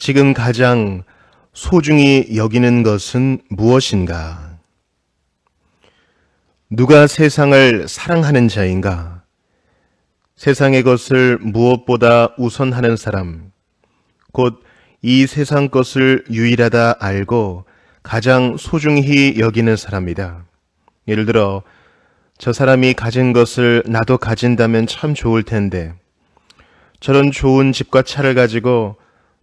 지금 가장 소중히 여기는 것은 무엇인가? 누가 세상을 사랑하는 자인가? 세상의 것을 무엇보다 우선하는 사람, 곧 이 세상 것을 유일하다 알고 가장 소중히 여기는 사람이다. 예를 들어 저 사람이 가진 것을 나도 가진다면 참 좋을 텐데, 저런 좋은 집과 차를 가지고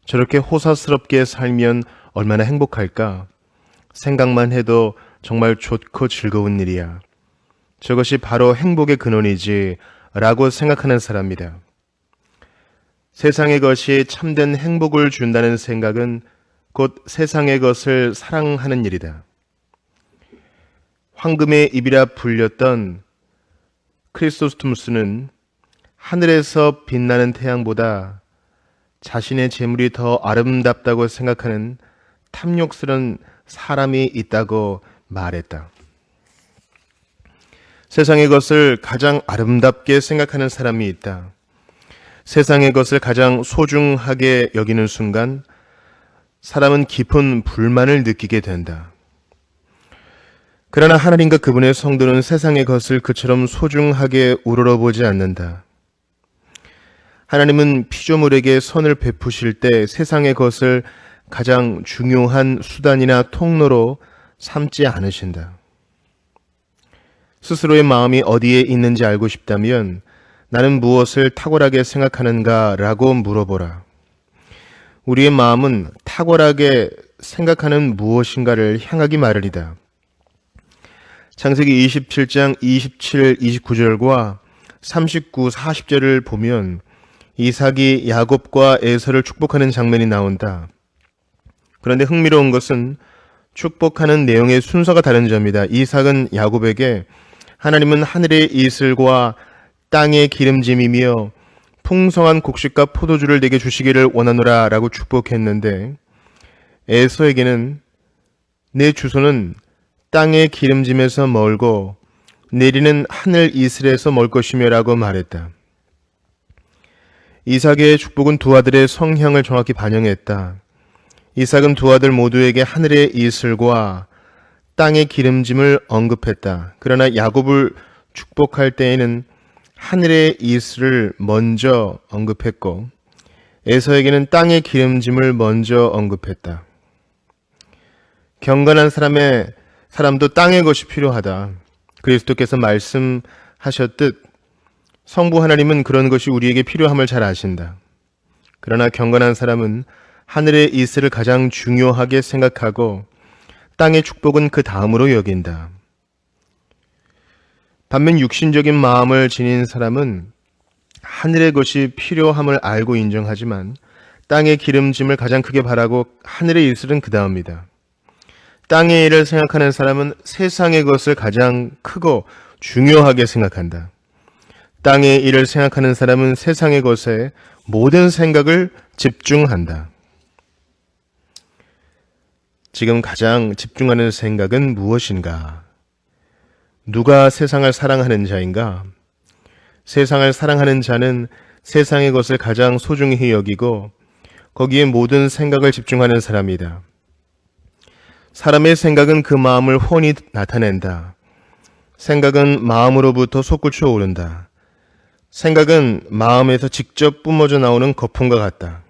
저렇게 호사스럽게 살면 얼마나 행복할까? 생각만 해도 정말 좋고 즐거운 일이야. 저것이 바로 행복의 근원이지 라고 생각하는 사람이다. 세상의 것이 참된 행복을 준다는 생각은 곧 세상의 것을 사랑하는 일이다. 황금의 입이라 불렸던 크리소스토무스는 하늘에서 빛나는 태양보다 자신의 재물이 더 아름답다고 생각하는 탐욕스러운 사람이 있다고 말했다. 세상의 것을 가장 아름답게 생각하는 사람이 있다. 세상의 것을 가장 소중하게 여기는 순간 사람은 깊은 불만을 느끼게 된다. 그러나 하나님과 그분의 성도는 세상의 것을 그처럼 소중하게 우러러보지 않는다. 하나님은 피조물에게 선을 베푸실 때 세상의 것을 가장 중요한 수단이나 통로로 삼지 않으신다. 스스로의 마음이 어디에 있는지 알고 싶다면 나는 무엇을 탁월하게 생각하는가 라고 물어보라. 우리의 마음은 탁월하게 생각하는 무엇인가를 향하기 마련이다. 창세기 27장 27, 29절과 39, 40절을 보면 이삭이 야곱과 에서를 축복하는 장면이 나온다. 그런데 흥미로운 것은 축복하는 내용의 순서가 다른 점이다. 이삭은 야곱에게 하나님은 하늘의 이슬과 땅의 기름짐이며 풍성한 곡식과 포도주를 내게 주시기를 원하노라 라고 축복했는데, 에서에게는 내 주소는 땅의 기름짐에서 멀고 내리는 하늘 이슬에서 멀 것이며 라고 말했다. 이삭의 축복은 두 아들의 성향을 정확히 반영했다. 이삭은 두 아들 모두에게 하늘의 이슬과 땅의 기름짐을 언급했다. 그러나 야곱을 축복할 때에는 하늘의 이슬을 먼저 언급했고 에서에게는 땅의 기름짐을 먼저 언급했다. 경건한 사람도 땅의 것이 필요하다. 그리스도께서 말씀하셨듯 성부 하나님은 그런 것이 우리에게 필요함을 잘 아신다. 그러나 경건한 사람은 하늘의 이슬을 가장 중요하게 생각하고 땅의 축복은 그 다음으로 여긴다. 반면 육신적인 마음을 지닌 사람은 하늘의 것이 필요함을 알고 인정하지만 땅의 기름짐을 가장 크게 바라고 하늘의 이슬은 그 다음이다. 땅의 일을 생각하는 사람은 세상의 것을 가장 크고 중요하게 생각한다. 땅의 일을 생각하는 사람은 세상의 것에 모든 생각을 집중한다. 지금 가장 집중하는 생각은 무엇인가? 누가 세상을 사랑하는 자인가? 세상을 사랑하는 자는 세상의 것을 가장 소중히 여기고 거기에 모든 생각을 집중하는 사람이다. 사람의 생각은 그 마음을 훤히 나타낸다. 생각은 마음으로부터 솟구쳐 오른다. 생각은 마음에서 직접 뿜어져 나오는 거품과 같다.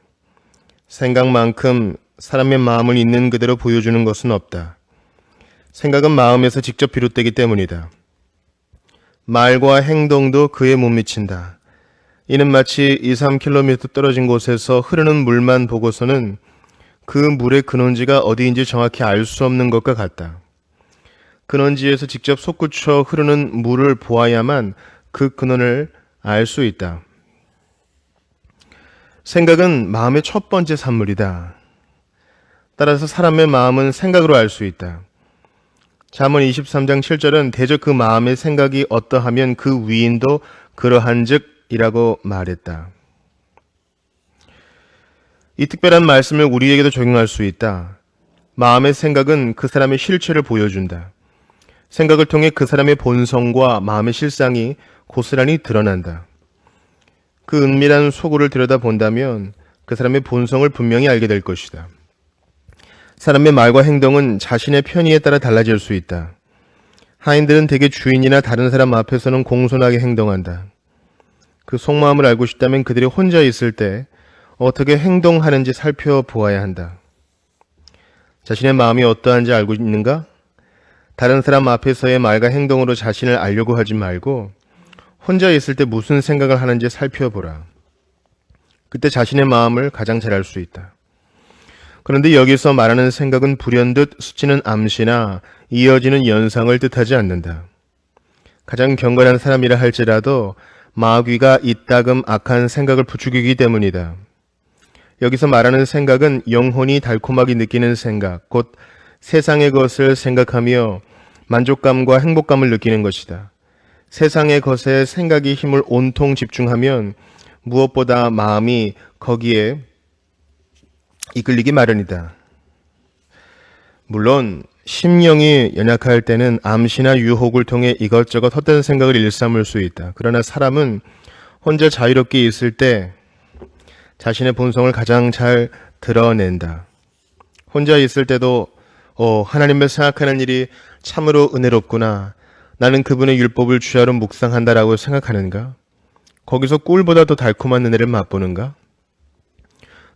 생각만큼 사람의 마음을 있는 그대로 보여주는 것은 없다. 생각은 마음에서 직접 비롯되기 때문이다. 말과 행동도 그에 못 미친다. 이는 마치 2-3km 떨어진 곳에서 흐르는 물만 보고서는 그 물의 근원지가 어디인지 정확히 알 수 없는 것과 같다. 근원지에서 직접 솟구쳐 흐르는 물을 보아야만 그 근원을 알 수 있다. 생각은 마음의 첫 번째 산물이다. 따라서 사람의 마음은 생각으로 알 수 있다. 잠언 23장 7절은 대저 그 마음의 생각이 어떠하면 그 위인도 그러한즉 이라고 말했다. 이 특별한 말씀을 우리에게도 적용할 수 있다. 마음의 생각은 그 사람의 실체를 보여준다. 생각을 통해 그 사람의 본성과 마음의 실상이 고스란히 드러난다. 그 은밀한 속을 들여다본다면 그 사람의 본성을 분명히 알게 될 것이다. 사람의 말과 행동은 자신의 편의에 따라 달라질 수 있다. 하인들은 대개 주인이나 다른 사람 앞에서는 공손하게 행동한다. 그 속마음을 알고 싶다면 그들이 혼자 있을 때 어떻게 행동하는지 살펴보아야 한다. 자신의 마음이 어떠한지 알고 있는가? 다른 사람 앞에서의 말과 행동으로 자신을 알려고 하지 말고 혼자 있을 때 무슨 생각을 하는지 살펴보라. 그때 자신의 마음을 가장 잘 알 수 있다. 그런데 여기서 말하는 생각은 불현듯 스치는 암시나 이어지는 연상을 뜻하지 않는다. 가장 경건한 사람이라 할지라도 마귀가 이따금 악한 생각을 부추기기 때문이다. 여기서 말하는 생각은 영혼이 달콤하게 느끼는 생각, 곧 세상의 것을 생각하며 만족감과 행복감을 느끼는 것이다. 세상의 것에 생각이 힘을 온통 집중하면 무엇보다 마음이 거기에 이끌리기 마련이다. 물론 심령이 연약할 때는 암시나 유혹을 통해 이것저것 헛된 생각을 일삼을 수 있다. 그러나 사람은 혼자 자유롭게 있을 때 자신의 본성을 가장 잘 드러낸다. 혼자 있을 때도 하나님을 생각하는 일이 참으로 은혜롭구나. 나는 그분의 율법을 주야로 묵상한다라고 생각하는가? 거기서 꿀보다 더 달콤한 은혜를 맛보는가?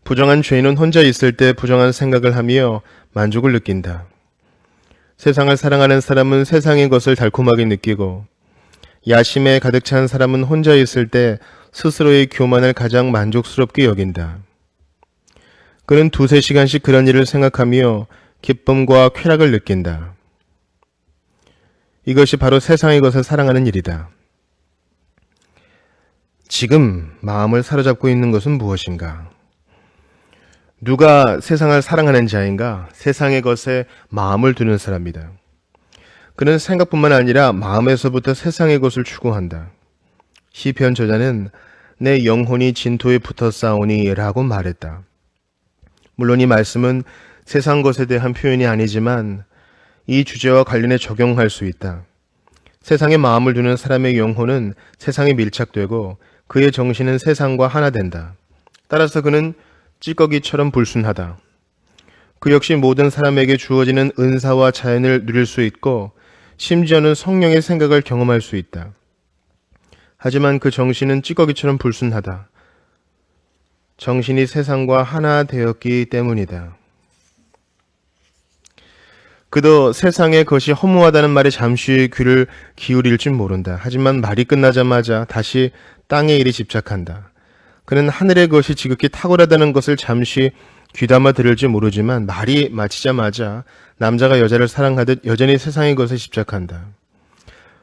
부정한 죄인은 혼자 있을 때 부정한 생각을 하며 만족을 느낀다. 세상을 사랑하는 사람은 세상의 것을 달콤하게 느끼고 야심에 가득 찬 사람은 혼자 있을 때 스스로의 교만을 가장 만족스럽게 여긴다. 그는 2-3시간씩 그런 일을 생각하며 기쁨과 쾌락을 느낀다. 이것이 바로 세상의 것을 사랑하는 일이다. 지금 마음을 사로잡고 있는 것은 무엇인가? 누가 세상을 사랑하는 자인가? 세상의 것에 마음을 두는 사람이다. 그는 생각뿐만 아니라 마음에서부터 세상의 것을 추구한다. 시편 저자는 내 영혼이 진토에 붙어 싸우니 라고 말했다. 물론 이 말씀은 세상 것에 대한 표현이 아니지만 이 주제와 관련해 적용할 수 있다. 세상에 마음을 두는 사람의 영혼은 세상에 밀착되고 그의 정신은 세상과 하나 된다. 따라서 그는 찌꺼기처럼 불순하다. 그 역시 모든 사람에게 주어지는 은사와 자연을 누릴 수 있고 심지어는 성령의 생각을 경험할 수 있다. 하지만 그 정신은 찌꺼기처럼 불순하다. 정신이 세상과 하나 되었기 때문이다. 그도 세상의 것이 허무하다는 말에 잠시 귀를 기울일지 모른다. 하지만 말이 끝나자마자 다시 땅의 일에 집착한다. 그는 하늘의 것이 지극히 탁월하다는 것을 잠시 귀담아 들을지 모르지만 말이 마치자마자 남자가 여자를 사랑하듯 여전히 세상의 것에 집착한다.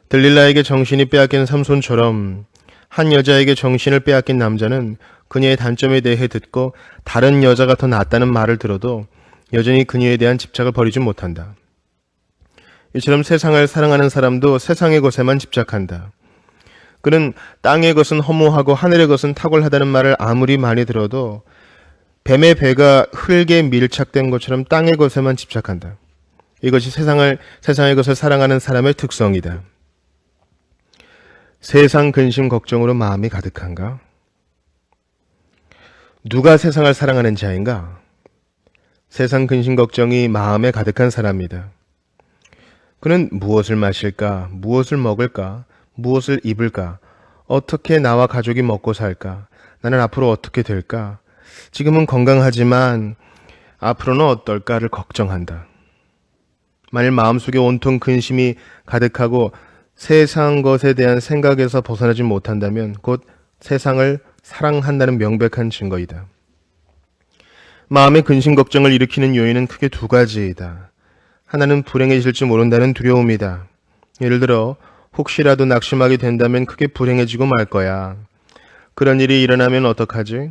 들릴라에게 정신이 빼앗긴 삼손처럼 한 여자에게 정신을 빼앗긴 남자는 그녀의 단점에 대해 듣고 다른 여자가 더 낫다는 말을 들어도 여전히 그녀에 대한 집착을 버리지 못한다. 이처럼 세상을 사랑하는 사람도 세상의 것에만 집착한다. 그는 땅의 것은 허무하고 하늘의 것은 탁월하다는 말을 아무리 많이 들어도 뱀의 배가 흙에 밀착된 것처럼 땅의 것에만 집착한다. 이것이 세상의 것을 사랑하는 사람의 특성이다. 세상 근심 걱정으로 마음이 가득한가? 누가 세상을 사랑하는 자인가? 세상 근심 걱정이 마음에 가득한 사람이다. 그는 무엇을 마실까? 무엇을 먹을까? 무엇을 입을까? 어떻게 나와 가족이 먹고 살까? 나는 앞으로 어떻게 될까? 지금은 건강하지만 앞으로는 어떨까를 걱정한다. 만일 마음속에 온통 근심이 가득하고 세상 것에 대한 생각에서 벗어나지 못한다면 곧 세상을 사랑한다는 명백한 증거이다. 마음의 근심 걱정을 일으키는 요인은 크게 2가지이다. 하나는 불행해질지 모른다는 두려움이다. 예를 들어 혹시라도 낙심하게 된다면 크게 불행해지고 말 거야. 그런 일이 일어나면 어떡하지?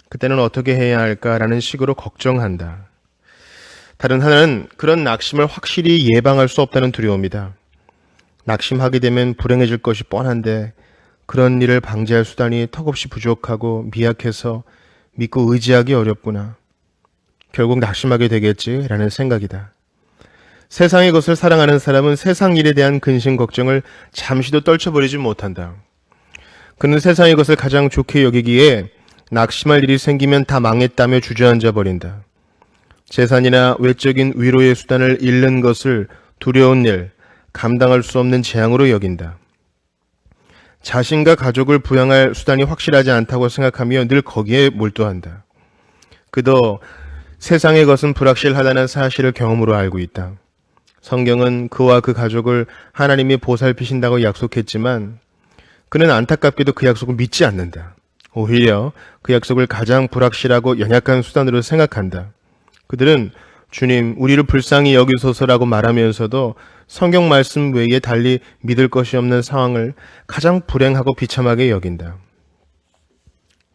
그때는 어떻게 해야 할까라는 식으로 걱정한다. 다른 하나는 그런 낙심을 확실히 예방할 수 없다는 두려움이다. 낙심하게 되면 불행해질 것이 뻔한데 그런 일을 방지할 수단이 턱없이 부족하고 미약해서 믿고 의지하기 어렵구나. 결국 낙심하게 되겠지라는 생각이다. 세상의 것을 사랑하는 사람은 세상 일에 대한 근심 걱정을 잠시도 떨쳐버리지 못한다. 그는 세상의 것을 가장 좋게 여기기에 낙심할 일이 생기면 다 망했다며 주저앉아 버린다. 재산이나 외적인 위로의 수단을 잃는 것을 두려운 일, 감당할 수 없는 재앙으로 여긴다. 자신과 가족을 부양할 수단이 확실하지 않다고 생각하며 늘 거기에 몰두한다. 그도 세상의 것은 불확실하다는 사실을 경험으로 알고 있다. 성경은 그와 그 가족을 하나님이 보살피신다고 약속했지만 그는 안타깝게도 그 약속을 믿지 않는다. 오히려 그 약속을 가장 불확실하고 연약한 수단으로 생각한다. 그들은 주님, 우리를 불쌍히 여기소서라고 말하면서도 성경 말씀 외에 달리 믿을 것이 없는 상황을 가장 불행하고 비참하게 여긴다.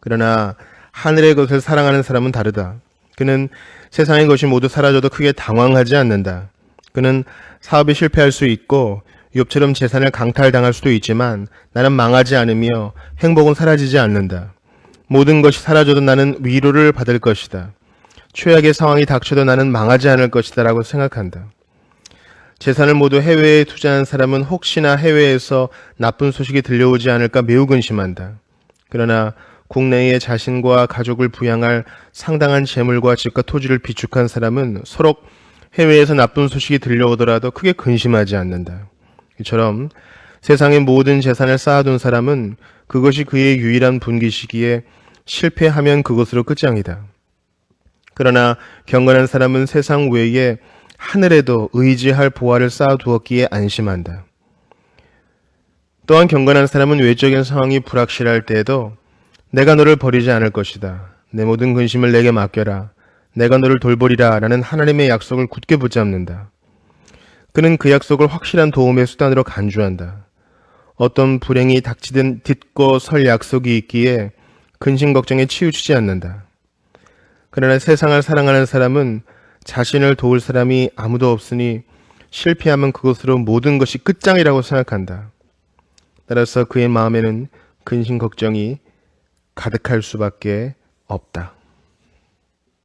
그러나 하늘의 것을 사랑하는 사람은 다르다. 그는 세상의 것이 모두 사라져도 크게 당황하지 않는다. 그는 사업이 실패할 수 있고 욥처럼 재산을 강탈당할 수도 있지만 나는 망하지 않으며 행복은 사라지지 않는다. 모든 것이 사라져도 나는 위로를 받을 것이다. 최악의 상황이 닥쳐도 나는 망하지 않을 것이다 라고 생각한다. 재산을 모두 해외에 투자한 사람은 혹시나 해외에서 나쁜 소식이 들려오지 않을까 매우 근심한다. 그러나 국내에 자신과 가족을 부양할 상당한 재물과 집과 토지를 비축한 사람은 서로 해외에서 나쁜 소식이 들려오더라도 크게 근심하지 않는다. 이처럼 세상의 모든 재산을 쌓아둔 사람은 그것이 그의 유일한 분기시기에 실패하면 그것으로 끝장이다. 그러나 경건한 사람은 세상 외에 하늘에도 의지할 보화를 쌓아두었기에 안심한다. 또한 경건한 사람은 외적인 상황이 불확실할 때에도 내가 너를 버리지 않을 것이다. 내 모든 근심을 내게 맡겨라. 내가 너를 돌보리라 라는 하나님의 약속을 굳게 붙잡는다. 그는 그 약속을 확실한 도움의 수단으로 간주한다. 어떤 불행이 닥치든 딛고 설 약속이 있기에 근심 걱정에 치우치지 않는다. 그러나 세상을 사랑하는 사람은 자신을 도울 사람이 아무도 없으니 실패하면 그것으로 모든 것이 끝장이라고 생각한다. 따라서 그의 마음에는 근심 걱정이 가득할 수밖에 없다.